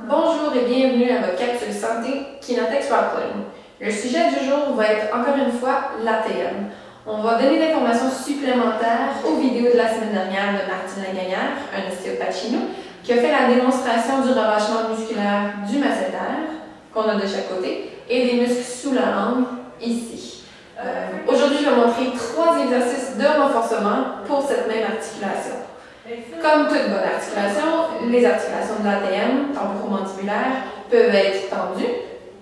Bonjour et bienvenue à votre capsule santé Kinatex Rockland. Le sujet du jour va être encore une fois l'ATM. On va donner des informations supplémentaires aux vidéos de la semaine dernière de Martine Lagagnère, un ostéopathe chez nous, qui a fait la démonstration du relâchement musculaire du masséter, qu'on a de chaque côté, et des muscles sous la langue, ici. Aujourd'hui, je vais montrer 3 exercices de renforcement pour cette même articulation. Comme toute bonne articulation, les articulations de l'ATM, temporomandibulaire, peuvent être tendues,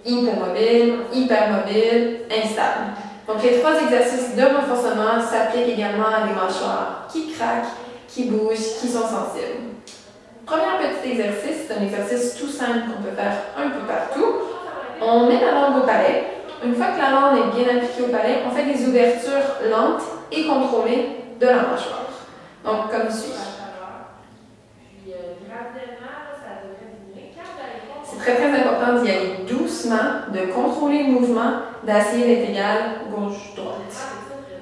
hypomobiles, hypermobiles, instables. Donc les 3 exercices de renforcement s'appliquent également à des mâchoires qui craquent, qui bougent, qui sont sensibles. Premier petit exercice, c'est un exercice tout simple qu'on peut faire un peu partout. On met la langue au palais. Une fois que la langue est bien appliquée au palais, on fait des ouvertures lentes et contrôlées de la mâchoire. Donc comme suit. C'est très important d'y aller doucement, de contrôler le mouvement, d'assiette est égal gauche-droite.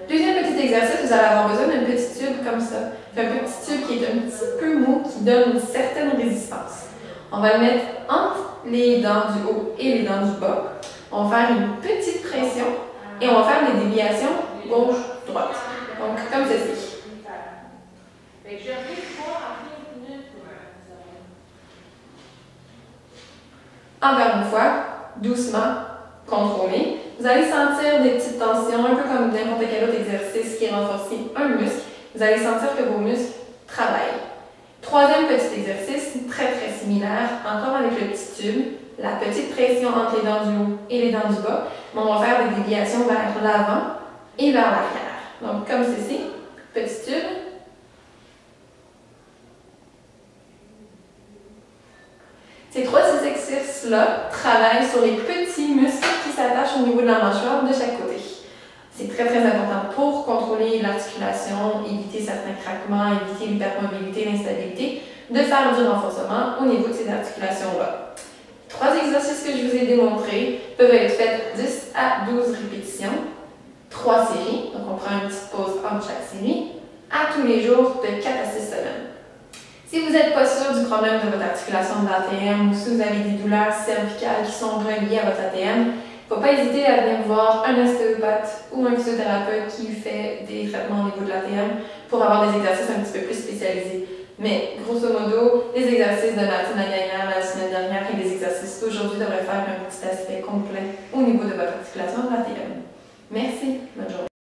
Deuxième petit exercice, vous allez avoir besoin d'un petit tube comme ça. C'est un petit tube qui est un petit peu mou, qui donne une certaine résistance. On va le mettre entre les dents du haut et les dents du bas. On va faire une petite pression et on va faire des déviations gauche-droite. Donc comme ceci. Encore une fois, doucement, contrôlé. Vous allez sentir des petites tensions, un peu comme n'importe quel autre exercice qui renforce un muscle. Vous allez sentir que vos muscles travaillent. Troisième petit exercice, très similaire, encore avec le petit tube, la petite pression entre les dents du haut et les dents du bas. On va faire des déviations vers l'avant et vers l'arrière. Donc comme ceci, petit tube. Ces 3 exercices-là travaillent sur les petits muscles qui s'attachent au niveau de la mâchoire de chaque côté. C'est très important pour contrôler l'articulation, éviter certains craquements, éviter l'hypermobilité, l'instabilité, de faire du renforcement au niveau de ces articulations-là. 3 exercices que je vous ai démontrés peuvent être faits 10 à 12 répétitions, 3 séries, donc on prend une petite pause entre chaque série, à tous les jours de 4 à 6 semaines. Si vous n'êtes pas sûr du problème de votre articulation de l'ATM ou si vous avez des douleurs cervicales qui sont reliées à votre ATM, il ne faut pas hésiter à venir voir un ostéopathe ou un physiothérapeute qui fait des traitements au niveau de l'ATM pour avoir des exercices un petit peu plus spécialisés. Mais grosso modo, les exercices de Martine Lagagnère la semaine dernière et les exercices d'aujourd'hui devraient faire un petit aspect complet au niveau de votre articulation de l'ATM. Merci, bonne journée.